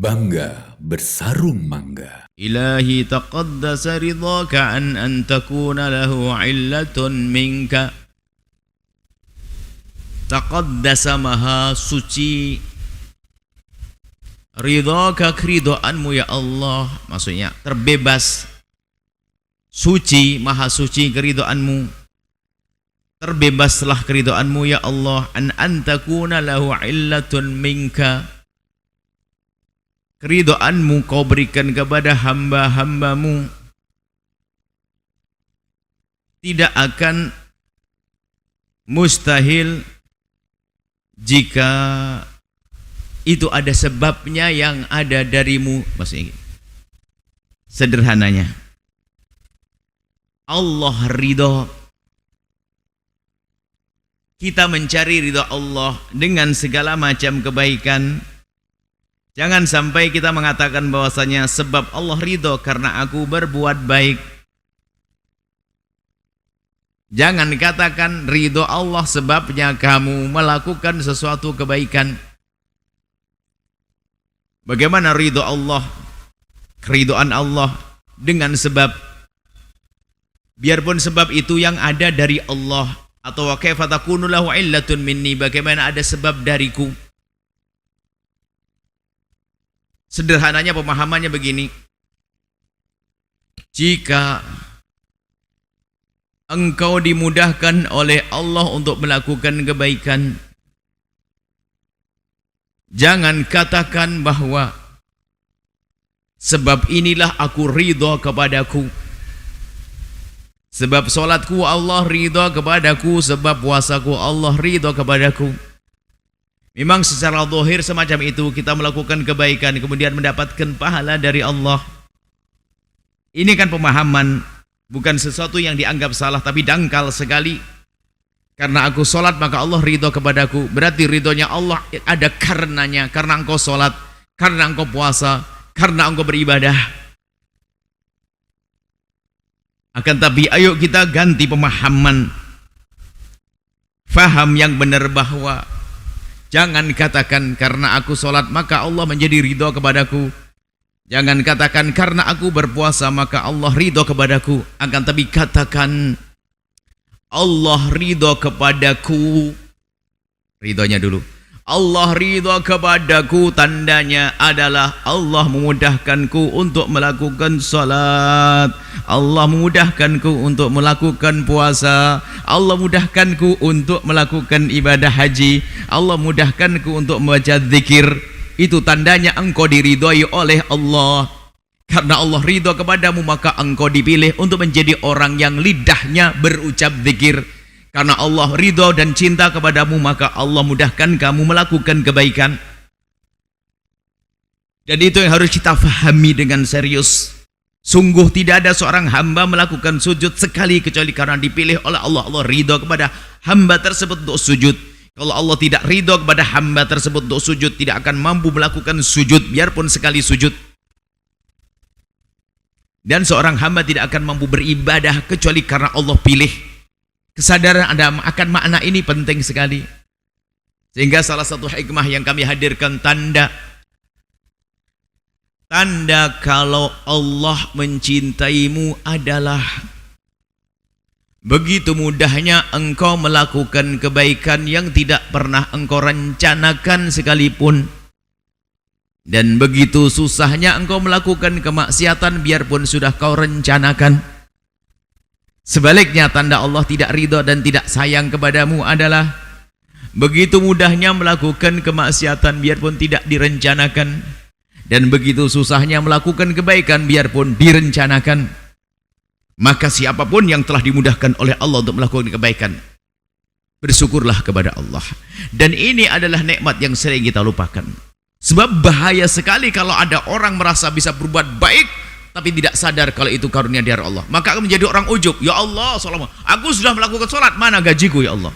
Bangga bersarung mangga. Ilahi taqaddasa ridhaka an takuna lahu illatun minka. Taqaddasa maha suci, ridhaka keridoanmu ya Allah, maksudnya terbebas, suci, maha suci keridoanmu, terbebaslah keridoanmu ya Allah, an takuna lahu illatun minka, keridoanmu kau berikan kepada hamba-hambamu, tidak akan mustahil jika itu ada sebabnya yang ada darimu. Maksudnya sederhananya, Allah ridho, kita mencari ridho Allah dengan segala macam kebaikan. Jangan sampai kita mengatakan bahwasanya sebab Allah ridho karena aku berbuat baik. Jangan katakan ridho Allah sebabnya kamu melakukan sesuatu kebaikan. Bagaimana ridho Allah, keridhaan Allah dengan sebab, biarpun sebab itu yang ada dari Allah, atau wa kaifa takunu lahu illatun minni, bagaimana ada sebab dariku. Sederhananya pemahamannya begini, jika engkau dimudahkan oleh Allah untuk melakukan kebaikan, jangan katakan bahwa sebab inilah aku ridho kepadaku, sebab solatku Allah ridho kepadaku, sebab puasaku Allah ridho kepadaku. Memang secara zahir semacam itu, kita melakukan kebaikan kemudian mendapatkan pahala dari Allah. Ini kan pemahaman, bukan sesuatu yang dianggap salah, tapi dangkal sekali. Karena aku solat maka Allah ridho kepadaku, berarti ridhonya Allah ada karenanya, karena engkau solat, karena engkau puasa, karena engkau beribadah. Akan tapi ayo kita ganti pemahaman, faham yang benar bahwa jangan katakan karena aku solat maka Allah menjadi ridho kepadaku. Jangan katakan karena aku berpuasa maka Allah ridho kepadaku. Akan tapi katakan Allah ridho kepadaku. Ridhonya dulu. Allah ridho kepadaku, tandanya adalah Allah memudahkanku untuk melakukan salat, Allah memudahkanku untuk melakukan puasa, Allah mudahkanku untuk melakukan ibadah haji, Allah mudahkanku untuk membaca zikir. Itu tandanya engkau diridhoi oleh Allah. Karena Allah ridho kepadamu maka engkau dipilih untuk menjadi orang yang lidahnya berucap zikir. Karena Allah ridho dan cinta kepadamu maka Allah mudahkan kamu melakukan kebaikan. Dan itu yang harus kita fahami dengan serius. Sungguh tidak ada seorang hamba melakukan sujud sekali kecuali karena dipilih oleh Allah. Allah ridho kepada hamba tersebut untuk sujud. Kalau Allah tidak ridho kepada hamba tersebut untuk sujud, tidak akan mampu melakukan sujud biarpun sekali sujud. Dan seorang hamba tidak akan mampu beribadah kecuali karena Allah pilih. Kesadaran Anda akan makna ini penting sekali. Sehingga salah satu hikmah yang kami hadirkan, tanda kalau Allah mencintaimu adalah begitu mudahnya engkau melakukan kebaikan yang tidak pernah engkau rencanakan sekalipun, dan begitu susahnya engkau melakukan kemaksiatan biarpun sudah kau rencanakan. Sebaliknya, tanda Allah tidak ridho dan tidak sayang kepadamu adalah begitu mudahnya melakukan kemaksiatan biarpun tidak direncanakan, dan begitu susahnya melakukan kebaikan biarpun direncanakan. Maka siapapun yang telah dimudahkan oleh Allah untuk melakukan kebaikan, bersyukurlah kepada Allah. Dan ini adalah nikmat yang sering kita lupakan. Sebab bahaya sekali kalau ada orang merasa bisa berbuat baik tapi tidak sadar kalau itu karunia dari Allah. Maka akan menjadi orang ujub. Ya Allah, aku sudah melakukan sholat, mana gajiku ya Allah?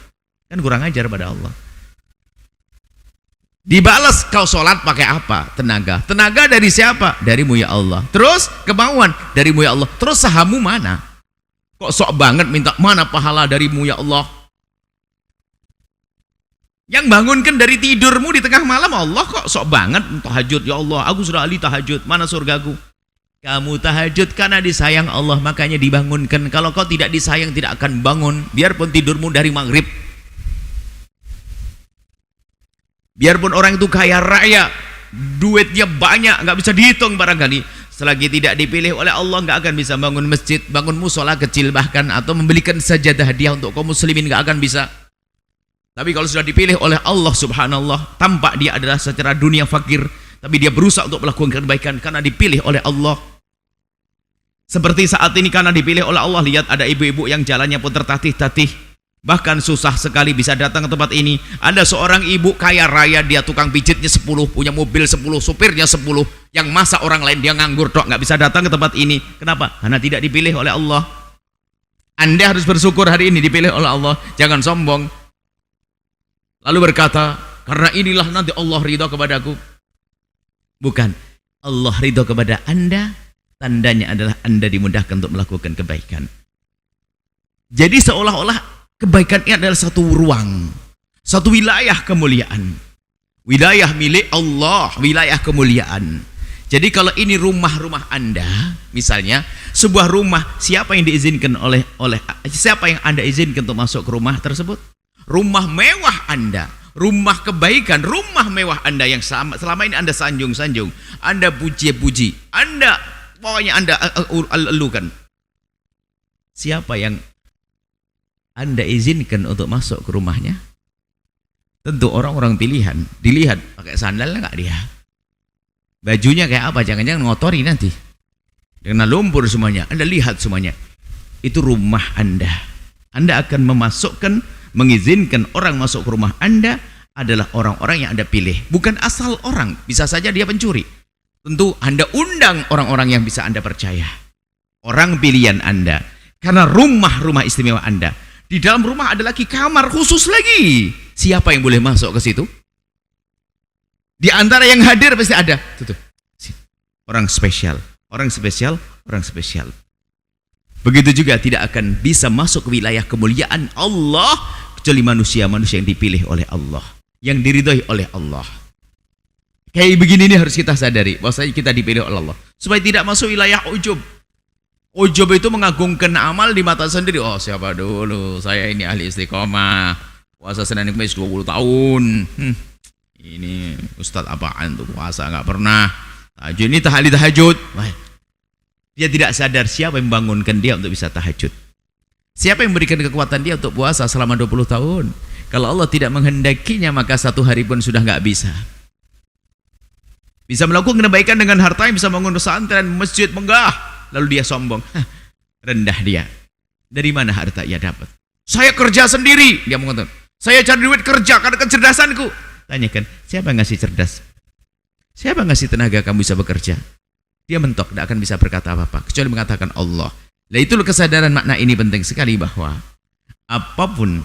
Kan kurang ajar pada Allah. Dibalas kau sholat pakai apa? Tenaga. Tenaga dari siapa? Darimu ya Allah. Terus kemauan darimu ya Allah. Terus sahammu mana? Kok sok banget minta mana pahala darimu ya Allah? Yang bangunkan dari tidurmu di tengah malam Allah kok sok banget tahajud. Ya Allah, aku sudah ahli tahajud, mana surgaku? Kamu tahajud karena disayang Allah, makanya dibangunkan. Kalau kau tidak disayang tidak akan bangun, biarpun tidurmu dari maghrib. Biarpun orang itu kaya raya, duitnya banyak, nggak bisa dihitung barangkali, selagi tidak dipilih oleh Allah nggak akan bisa bangun masjid, bangun musola kecil bahkan, atau membelikan sajadah hadiah untuk kaum muslimin, nggak akan bisa. Tapi kalau sudah dipilih oleh Allah subhanallah, tampak dia adalah secara dunia fakir, tapi dia berusaha untuk melakukan kebaikan karena dipilih oleh Allah. Seperti saat ini karena dipilih oleh Allah, lihat ada ibu-ibu yang jalannya pun tertatih-tatih, bahkan susah sekali bisa datang ke tempat ini. Ada seorang ibu kaya raya, dia tukang pijitnya 10, punya mobil 10, supirnya 10, yang masa orang lain dia nganggur dok, nggak bisa datang ke tempat ini. Kenapa? Karena tidak dipilih oleh Allah. Anda harus bersyukur hari ini dipilih oleh Allah, jangan sombong lalu berkata, karena inilah nanti Allah ridho kepadaku. Bukan, Allah ridho kepada Anda, tandanya adalah Anda dimudahkan untuk melakukan kebaikan. Jadi seolah-olah kebaikan ini adalah satu ruang, satu wilayah kemuliaan, wilayah milik Allah, wilayah kemuliaan. Jadi kalau ini rumah-rumah Anda, misalnya sebuah rumah, siapa yang diizinkan siapa yang Anda izinkan untuk masuk ke rumah tersebut? Rumah mewah Anda, rumah kebaikan, rumah mewah Anda yang selama ini Anda sanjung-sanjung, Anda puji-puji, Anda pokoknya Anda elukan. Siapa yang Anda izinkan untuk masuk ke rumahnya? Tentu orang-orang pilihan. Dilihat pakai sandal nggak dia, bajunya kayak apa, jangan-jangan ngotori nanti dengan lumpur semuanya. Anda lihat semuanya, itu rumah Anda. Anda akan mengizinkan orang masuk ke rumah Anda adalah orang-orang yang Anda pilih, bukan asal orang. Bisa saja dia pencuri. Tentu Anda undang orang-orang yang bisa Anda percaya, orang pilihan Anda, karena rumah-rumah istimewa Anda. Di dalam rumah ada lagi kamar khusus lagi. Siapa yang boleh masuk ke situ? Di antara yang hadir pasti ada tuh. Orang spesial, orang spesial, orang spesial. Begitu juga tidak akan bisa masuk ke wilayah kemuliaan Allah kecuali manusia-manusia yang dipilih oleh Allah, yang diridhoi oleh Allah. Kayak begini nih harus kita sadari bahwasanya kita dipilih oleh Allah supaya tidak masuk wilayah ujub. Ujub itu mengagungkan amal di mata sendiri. Oh, siapa dulu? Saya ini ahli istiqomah, puasa Senin Kamis 20 tahun. Ini ustadz apaan tuh puasa nggak pernah. Tahajud ini ahli tahajud. Dia tidak sadar siapa yang membangunkan dia untuk bisa tahajud. Siapa yang memberikan kekuatan dia untuk puasa selama 20 tahun. Kalau Allah tidak menghendakinya, maka satu hari pun sudah nggak bisa. Bisa melakukan kebaikan dengan harta, yang bisa bangun pesantren, masjid megah, lalu dia sombong. Rendah dia. Dari mana harta ia dapat? Saya kerja sendiri, dia mengatakan. Saya cari duit kerja karena kecerdasanku. Tanyakan, siapa yang ngasih cerdas? Siapa yang ngasih tenaga kamu bisa bekerja? Dia mentok, tidak akan bisa berkata apa-apa kecuali mengatakan Allah. Nah, itulah kesadaran makna ini penting sekali, bahwa apapun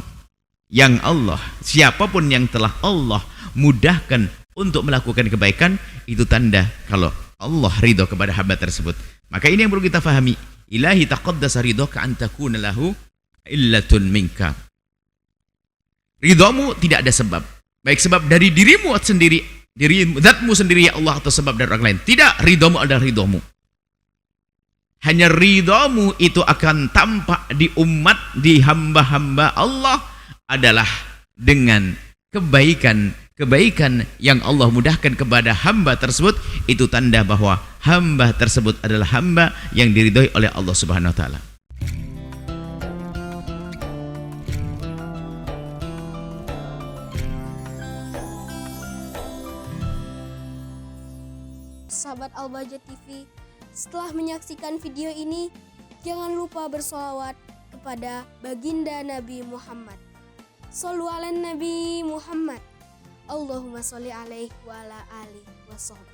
yang Allah, siapapun yang telah Allah mudahkan untuk melakukan kebaikan, itu tanda kalau Allah ridho kepada hamba tersebut. Maka ini yang perlu kita fahami. Ilahi taqaddasa ridhoka an takuna lahu illatun minka. Ridhomu tidak ada sebab, baik sebab dari dirimu sendiri, zatmu sendiri ya Allah, atau sebab dari orang lain. Tidak, ridhomu adalah ridhomu. Hanya ridhomu itu akan tampak di umat, di hamba-hamba Allah adalah dengan kebaikan yang Allah mudahkan kepada hamba tersebut. Itu tanda bahwa hamba tersebut adalah hamba yang diridhoi oleh Allah Subhanahu wa taala. Sahabat Al-Bahjah TV, setelah menyaksikan video ini, jangan lupa bersolawat kepada baginda Nabi Muhammad. Shollu ala Nabi Muhammad. Allahumma sholli alaihi wa ala alihi wa sahbihi.